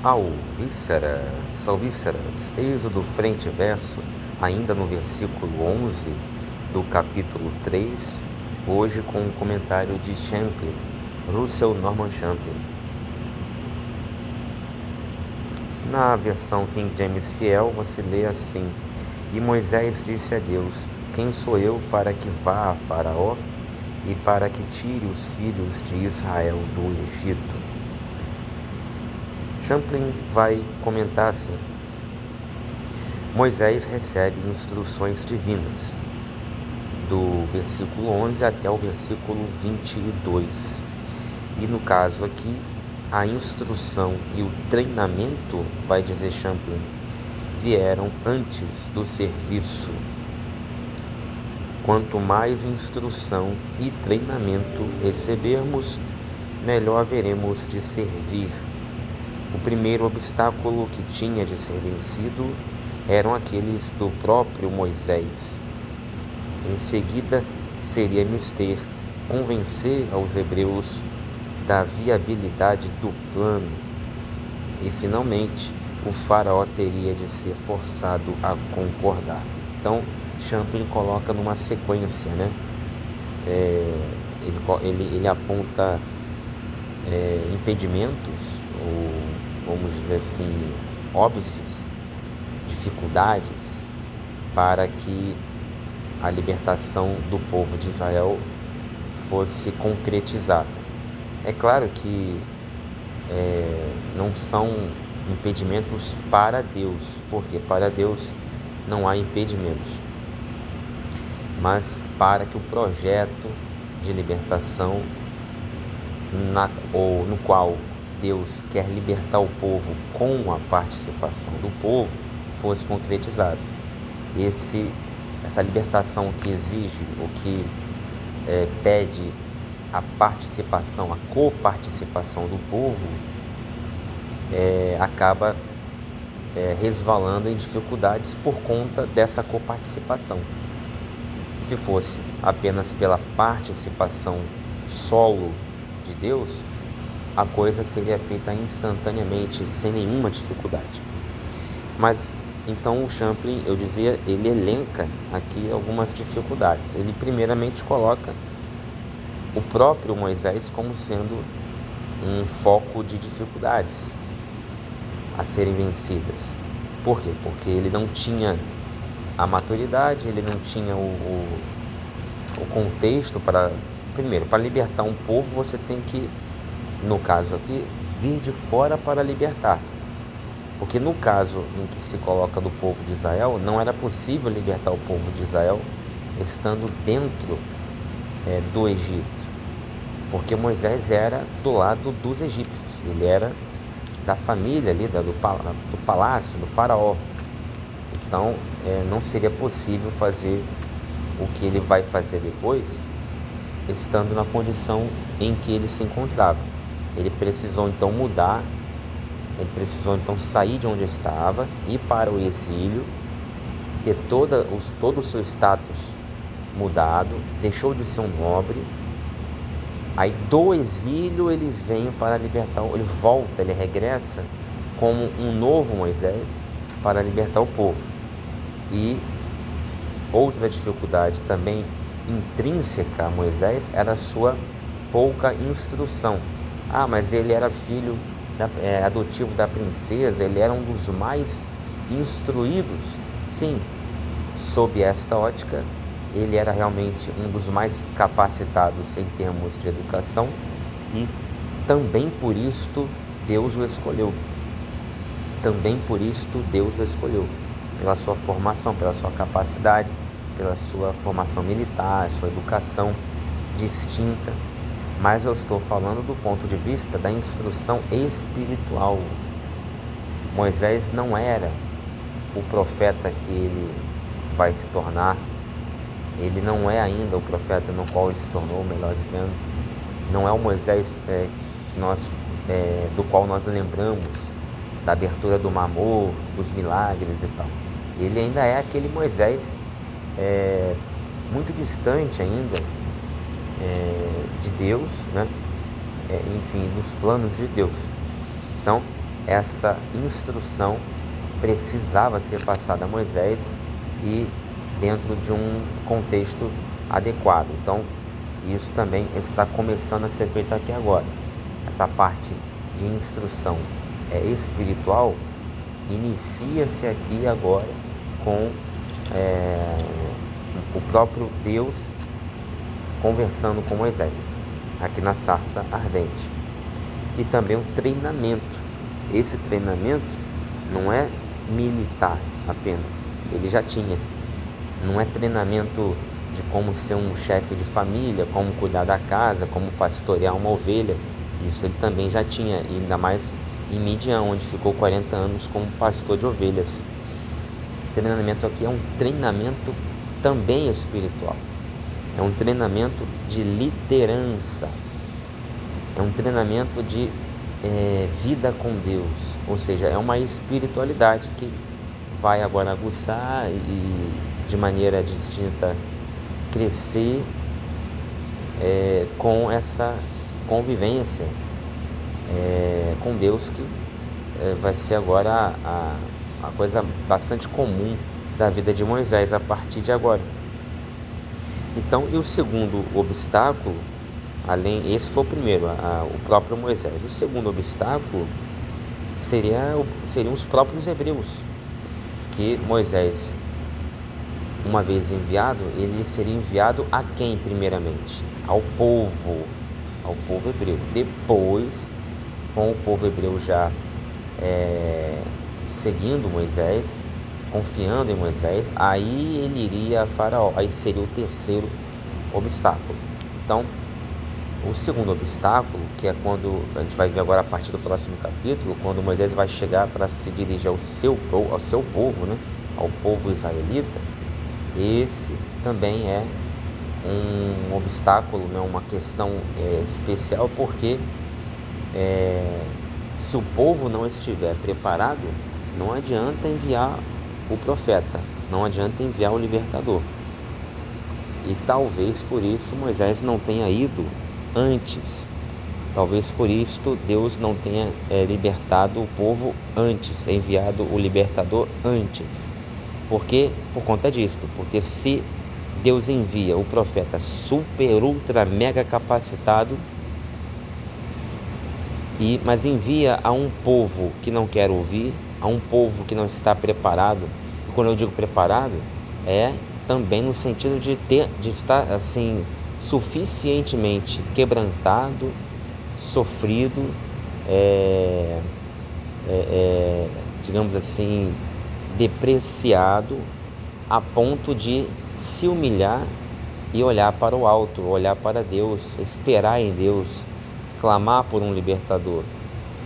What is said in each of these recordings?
Alvíceras, Êxodo frente e verso, ainda no versículo 11 do capítulo 3, hoje com um comentário de Champlin, Russell Norman Champlin. Na versão King James Fiel, você lê assim: E Moisés disse a Deus: Quem sou eu para que vá a Faraó e para que tire os filhos de Israel do Egito? Champlin vai comentar assim: Moisés recebe instruções divinas, do versículo 11 até o versículo 22. E no caso aqui, a instrução e o treinamento, vai dizer Champlin, vieram antes do serviço. Quanto mais instrução e treinamento recebermos, melhor haveremos de servir. O primeiro obstáculo que tinha de ser vencido eram aqueles do próprio Moisés. Em seguida, seria mister convencer aos hebreus da viabilidade do plano. E, finalmente, o faraó teria de ser forçado a concordar. Então, Champlin coloca numa sequência, né? Ele aponta impedimentos, ou vamos dizer assim, óbices, dificuldades, para que a libertação do povo de Israel fosse concretizada. É claro que não são impedimentos para Deus, porque para Deus não há impedimentos, mas para que o projeto de libertação no qual Deus quer libertar o povo com a participação do povo fosse concretizado. Essa libertação que exige, ou que pede a participação, a coparticipação do povo, acaba resvalando em dificuldades por conta dessa coparticipação. Se fosse apenas pela participação solo de Deus, a coisa seria feita instantaneamente, sem nenhuma dificuldade. Mas então o Champlin, eu dizia, ele elenca aqui algumas dificuldades. Ele primeiramente coloca o próprio Moisés como sendo um foco de dificuldades a serem vencidas. Por quê? Porque ele não tinha a maturidade, ele não tinha o contexto para... Primeiro, para libertar um povo, você tem que, no caso aqui, vir de fora para libertar. Porque no caso em que se coloca do povo de Israel, não era possível libertar o povo de Israel estando dentro do Egito. Porque Moisés era do lado dos egípcios, ele era da família ali, do palácio, do faraó. Então, não seria possível fazer o que ele vai fazer depois, estando na condição em que ele se encontrava. Ele precisou então mudar, ele precisou então sair de onde estava, ir para o exílio, ter todo o seu status mudado, deixou de ser um nobre. Aí do exílio ele vem para libertar, ele volta, ele regressa como um novo Moisés para libertar o povo. E outra dificuldade também intrínseca a Moisés era a sua pouca instrução. Mas ele era filho adotivo da princesa, ele era um dos mais instruídos. Sim, sob esta ótica, ele era realmente um dos mais capacitados em termos de educação, e também por isto Deus o escolheu. Também por isto Deus o escolheu, pela sua formação, pela sua capacidade, pela sua formação militar, sua educação distinta. Mas eu estou falando do ponto de vista da instrução espiritual. Moisés não era o profeta que ele vai se tornar. Ele não é ainda o profeta no qual ele se tornou, melhor dizendo. Não é o Moisés do qual nós lembramos da abertura do Mar Morto, dos milagres e tal. Ele ainda é aquele Moisés muito distante ainda de Deus, né? Enfim, dos planos de Deus. Então, essa instrução precisava ser passada a Moisés e dentro de um contexto adequado. Então, isso também está começando a ser feito aqui agora. Essa parte de instrução espiritual inicia-se aqui agora com o próprio Deus conversando com Moisés, aqui na sarça ardente. E também um treinamento. Esse treinamento não é militar apenas, ele já tinha. Não é treinamento de como ser um chefe de família, como cuidar da casa, como pastorear uma ovelha. Isso ele também já tinha, e ainda mais em Midian, onde ficou 40 anos como pastor de ovelhas. O treinamento aqui é um treinamento também espiritual. É um treinamento de liderança. É um treinamento de vida com Deus. Ou seja, é uma espiritualidade que vai agora aguçar e de maneira distinta crescer com essa convivência com Deus, que vai ser agora a coisa bastante comum da vida de Moisés a partir de agora. Então, e o segundo obstáculo, esse foi o primeiro, o próprio Moisés. O segundo obstáculo seriam os próprios hebreus, que Moisés, uma vez enviado, ele seria enviado a quem primeiramente? Ao povo hebreu. Depois, com o povo hebreu já seguindo Moisés, confiando em Moisés, aí ele iria a Faraó. Aí seria o terceiro obstáculo. Então, o segundo obstáculo, que é quando a gente vai ver agora a partir do próximo capítulo, quando Moisés vai chegar para se dirigir ao seu povo, né? Ao povo israelita, esse também é um obstáculo, né? Uma questão especial, porque se o povo não estiver preparado, não adianta enviar o profeta, não adianta enviar o libertador. E talvez por isso Moisés não tenha ido antes. Talvez por isso Deus não tenha libertado o povo antes, enviado o libertador antes. Porque, por conta disso, porque se Deus envia o profeta super, ultra, mega capacitado, mas envia a um povo que não quer ouvir, a um povo que não está preparado. E quando eu digo preparado, é também no sentido de estar assim suficientemente quebrantado, sofrido, digamos assim, depreciado, a ponto de se humilhar e olhar para o alto, olhar para Deus, esperar em Deus, clamar por um libertador.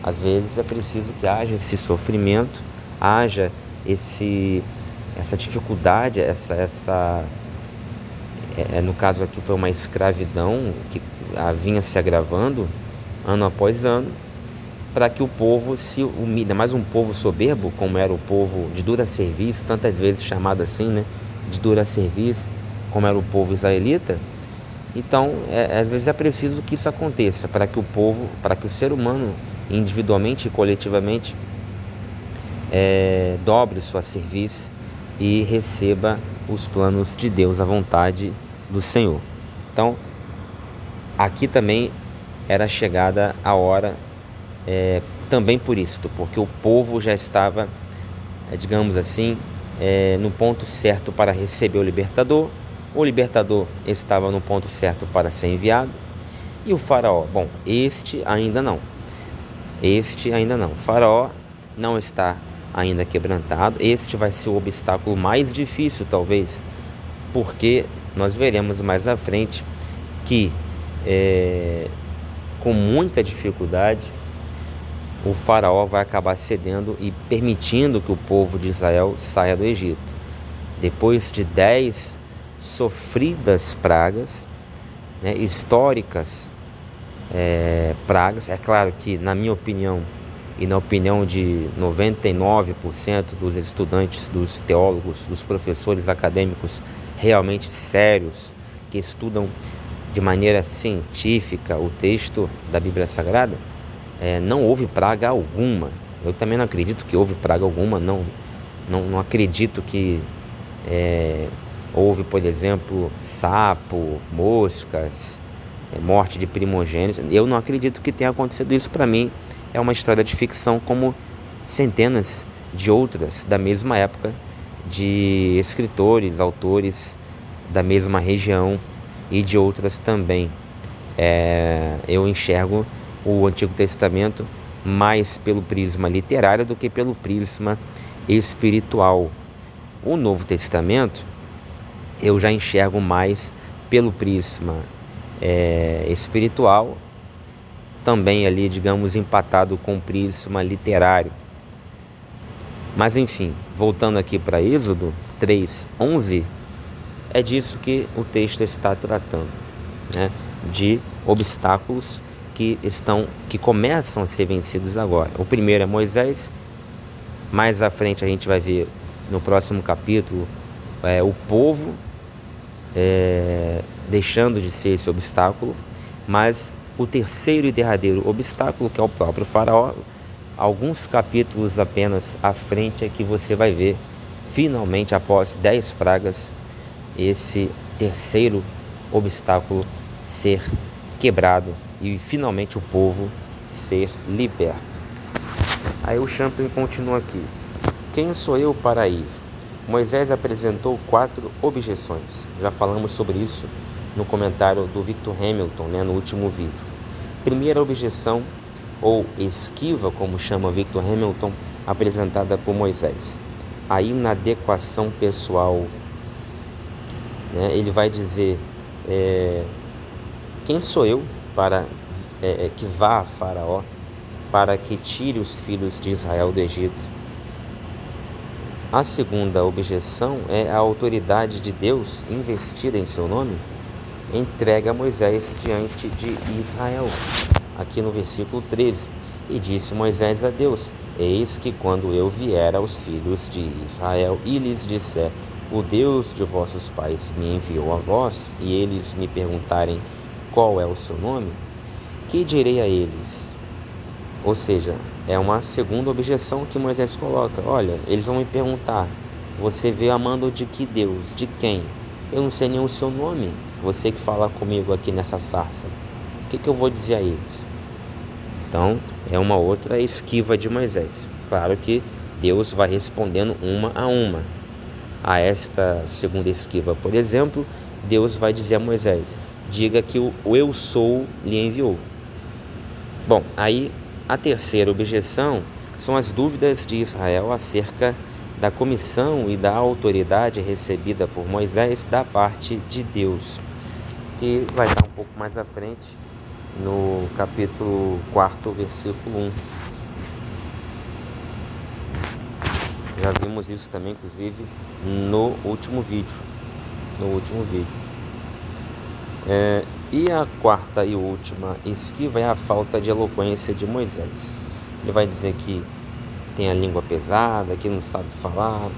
Às vezes é preciso que haja esse sofrimento, haja essa dificuldade, no caso aqui foi uma escravidão que vinha se agravando ano após ano, para que o povo se humilhe, mais um povo soberbo, como era o povo de dura serviço, tantas vezes chamado assim, né, de dura serviço, como era o povo israelita. Então, às vezes é preciso que isso aconteça, para que o ser humano, individualmente e coletivamente, dobre sua serviço e receba os planos de Deus, a vontade do Senhor. Então, aqui também era chegada a hora, também por isto, porque o povo já estava, digamos assim, no ponto certo para receber o libertador estava no ponto certo para ser enviado, e o faraó, este ainda não. Faraó não está ainda quebrantado. Este vai ser o obstáculo mais difícil, talvez, porque nós veremos mais à frente que com muita dificuldade o faraó vai acabar cedendo e permitindo que o povo de Israel saia do Egito. Depois de 10 sofridas pragas, né, históricas pragas, é claro que na minha opinião e na opinião de 99% dos estudantes, dos teólogos, dos professores acadêmicos realmente sérios, que estudam de maneira científica o texto da Bíblia Sagrada, não houve praga alguma. Eu também não acredito que houve praga alguma, não acredito que houve, por exemplo, sapo, moscas, morte de primogênitos. Eu não acredito que tenha acontecido isso. Para mim é uma história de ficção, como centenas de outras da mesma época, de escritores, autores da mesma região e de outras também. Eu enxergo o Antigo Testamento mais pelo prisma literário do que pelo prisma espiritual. O Novo Testamento eu já enxergo mais pelo prisma espiritual, também ali, digamos, empatado com o prisma literário. Mas enfim, voltando aqui para Êxodo 3:11, é disso que o texto está tratando, né? De obstáculos que começam a ser vencidos agora. O primeiro é Moisés. Mais à frente a gente vai ver no próximo capítulo o povo deixando de ser esse obstáculo. Mas o terceiro e derradeiro obstáculo, que é o próprio faraó, alguns capítulos apenas à frente, é que você vai ver, finalmente, após 10 pragas, esse terceiro obstáculo ser quebrado e finalmente o povo ser liberto. Aí o Champlin continua aqui. Quem sou eu para ir? Moisés apresentou 4 objeções. Já falamos sobre isso no comentário do Victor Hamilton, no último vídeo. Primeira objeção, ou esquiva, como chama Victor Hamilton, apresentada por Moisés: a inadequação pessoal. Ele vai dizer: quem sou eu para que vá a Faraó para que tire os filhos de Israel do Egito? A segunda objeção é a autoridade de Deus investida em seu nome, entrega Moisés diante de Israel. Aqui no versículo 13, e disse Moisés a Deus: eis que quando eu vier aos filhos de Israel e lhes disser: o Deus de vossos pais me enviou a vós, e eles me perguntarem qual é o seu nome, que direi a eles? Ou seja, é uma segunda objeção que Moisés coloca. Olha, eles vão me perguntar: você veio amando de que Deus? De quem? Eu não sei nem o seu nome. Você que fala comigo aqui nessa sarça, o que eu vou dizer a eles? Então, é uma outra esquiva de Moisés. Claro que Deus vai respondendo uma a uma. A esta segunda esquiva, por exemplo, Deus vai dizer a Moisés: diga que o eu sou lhe enviou. Bom, aí a terceira objeção são as dúvidas de Israel acerca da comissão e da autoridade recebida por Moisés da parte de Deus, que vai estar um pouco mais à frente no capítulo 4, versículo 1. Já vimos isso também, inclusive, no último vídeo. E a quarta e última esquiva é a falta de eloquência de Moisés. Ele vai dizer que tem a língua pesada, que não sabe falar,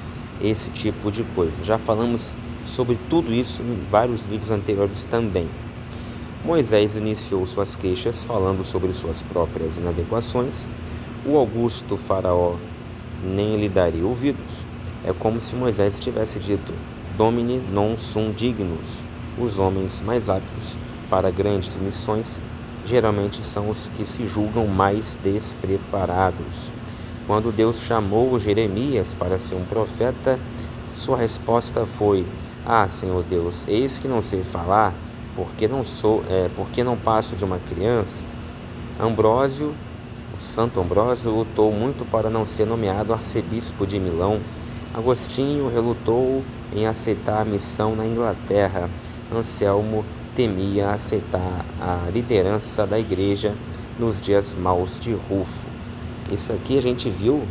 esse tipo de coisa. Já falamos sobre tudo isso em vários vídeos anteriores também. Moisés iniciou suas queixas falando sobre suas próprias inadequações. O augusto faraó nem lhe daria ouvidos. É como se Moisés tivesse dito: Domine non sum dignus. Os homens mais aptos para grandes missões geralmente são os que se julgam mais despreparados. Quando Deus chamou Jeremias para ser um profeta, sua resposta foi: Senhor Deus, eis que não sei falar, porque não passo de uma criança. Ambrósio, o Santo Ambrósio, lutou muito para não ser nomeado arcebispo de Milão. Agostinho relutou em aceitar a missão na Inglaterra. Anselmo temia aceitar a liderança da igreja nos dias maus de Rufo. Isso aqui a gente viu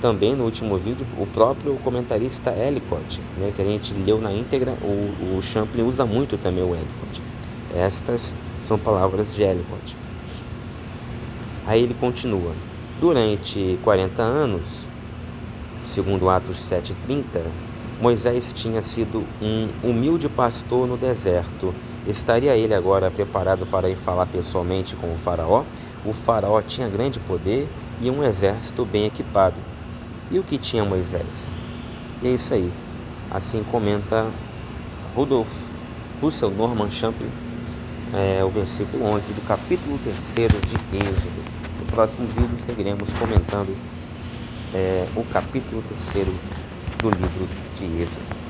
também no último vídeo, o próprio comentarista Ellicott, que a gente leu na íntegra. O Champlin usa muito também o Ellicott. Estas são palavras de Ellicott. Aí ele continua: durante 40 anos, segundo Atos 7:30, Moisés tinha sido um humilde pastor no deserto. Estaria ele agora preparado para ir falar pessoalmente com o faraó? O faraó tinha grande poder e um exército bem equipado. E o que tinha Moisés? E é isso aí. Assim comenta Russell Norman Champlin, o versículo 11 do capítulo 3 de Êxodo. No próximo vídeo seguiremos comentando o capítulo 3 do livro de Êxodo.